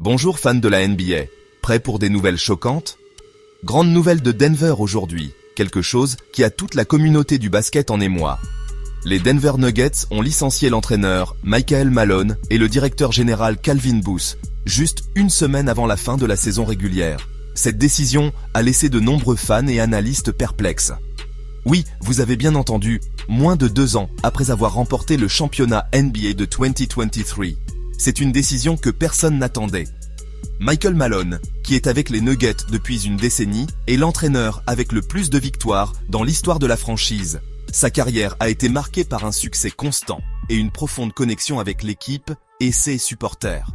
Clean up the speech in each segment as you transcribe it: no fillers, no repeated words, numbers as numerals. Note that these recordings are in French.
Bonjour fans de la NBA, prêts pour des nouvelles choquantes? Grande nouvelle de Denver aujourd'hui, quelque chose qui a toute la communauté du basket en émoi. Les Denver Nuggets ont licencié l'entraîneur Michael Malone et le directeur général Calvin Booth, juste une semaine avant la fin de la saison régulière. Cette décision a laissé de nombreux fans et analystes perplexes. Oui, vous avez bien entendu, moins de 2 ans après avoir remporté le championnat NBA de 2023. C'est une décision que personne n'attendait. Michael Malone, qui est avec les Nuggets depuis une décennie, est l'entraîneur avec le plus de victoires dans l'histoire de la franchise. Sa carrière a été marquée par un succès constant et une profonde connexion avec l'équipe et ses supporters.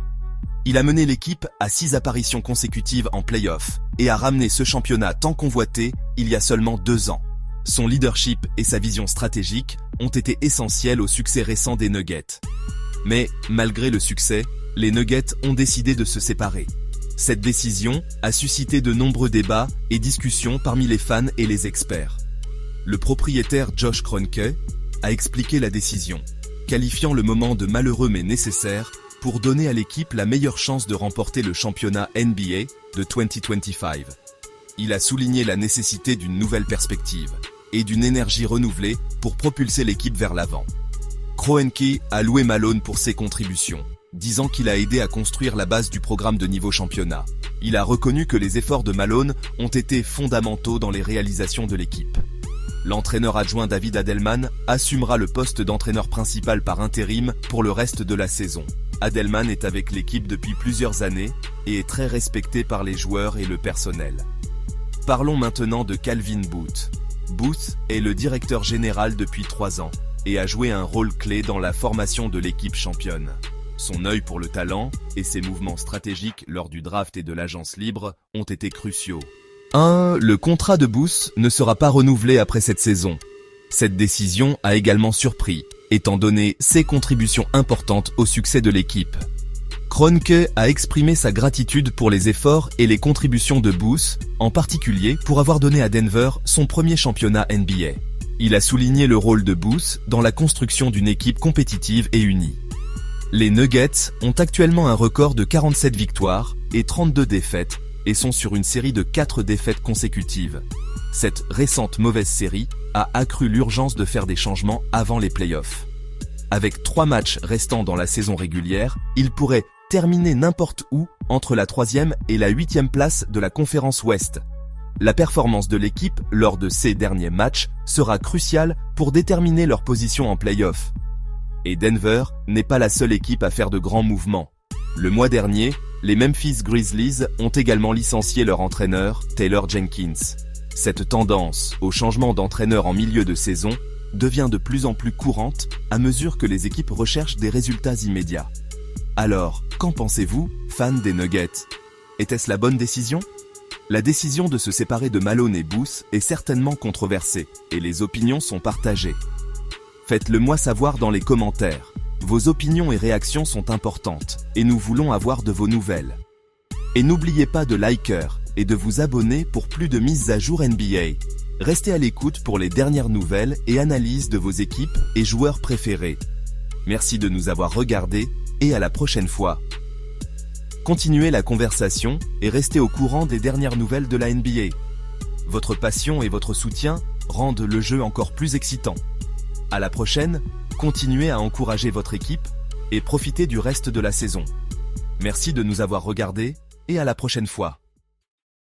Il a mené l'équipe à 6 apparitions consécutives en play-off et a ramené ce championnat tant convoité il y a seulement 2 ans. Son leadership et sa vision stratégique ont été essentiels au succès récent des Nuggets. Mais, malgré le succès, les Nuggets ont décidé de se séparer. Cette décision a suscité de nombreux débats et discussions parmi les fans et les experts. Le propriétaire Josh Kroenke a expliqué la décision, qualifiant le moment de malheureux mais nécessaire pour donner à l'équipe la meilleure chance de remporter le championnat NBA de 2025. Il a souligné la nécessité d'une nouvelle perspective et d'une énergie renouvelée pour propulser l'équipe vers l'avant. Kroenke a loué Malone pour ses contributions, disant qu'il a aidé à construire la base du programme de niveau championnat. Il a reconnu que les efforts de Malone ont été fondamentaux dans les réalisations de l'équipe. L'entraîneur adjoint David Adelman assumera le poste d'entraîneur principal par intérim pour le reste de la saison. Adelman est avec l'équipe depuis plusieurs années et est très respecté par les joueurs et le personnel. Parlons maintenant de Calvin Booth. Booth est le directeur général depuis 3 ans et a joué un rôle clé dans la formation de l'équipe championne. Son œil pour le talent et ses mouvements stratégiques lors du draft et de l'agence libre ont été cruciaux. Le contrat de Booth ne sera pas renouvelé après cette saison. Cette décision a également surpris, étant donné ses contributions importantes au succès de l'équipe. Kroenke a exprimé sa gratitude pour les efforts et les contributions de Booth, en particulier pour avoir donné à Denver son premier championnat NBA. Il a souligné le rôle de Booth dans la construction d'une équipe compétitive et unie. Les Nuggets ont actuellement un record de 47 victoires et 32 défaites et sont sur une série de 4 défaites consécutives. Cette récente mauvaise série a accru l'urgence de faire des changements avant les playoffs. Avec 3 matchs restants dans la saison régulière, ils pourraient terminer n'importe où entre la 3e et la 8e place de la conférence Ouest. La performance de l'équipe lors de ces derniers matchs sera cruciale pour déterminer leur position en play-off. Et Denver n'est pas la seule équipe à faire de grands mouvements. Le mois dernier, les Memphis Grizzlies ont également licencié leur entraîneur, Taylor Jenkins. Cette tendance au changement d'entraîneur en milieu de saison devient de plus en plus courante à mesure que les équipes recherchent des résultats immédiats. Alors, qu'en pensez-vous, fans des Nuggets? Était-ce la bonne décision? La décision de se séparer de Malone et Booth est certainement controversée, et les opinions sont partagées. Faites-le moi savoir dans les commentaires. Vos opinions et réactions sont importantes, et nous voulons avoir de vos nouvelles. Et n'oubliez pas de liker et de vous abonner pour plus de mises à jour NBA. Restez à l'écoute pour les dernières nouvelles et analyses de vos équipes et joueurs préférés. Merci de nous avoir regardés, et à la prochaine fois. Continuez la conversation et restez au courant des dernières nouvelles de la NBA. Votre passion et votre soutien rendent le jeu encore plus excitant. À la prochaine, continuez à encourager votre équipe et profitez du reste de la saison. Merci de nous avoir regardés et à la prochaine fois.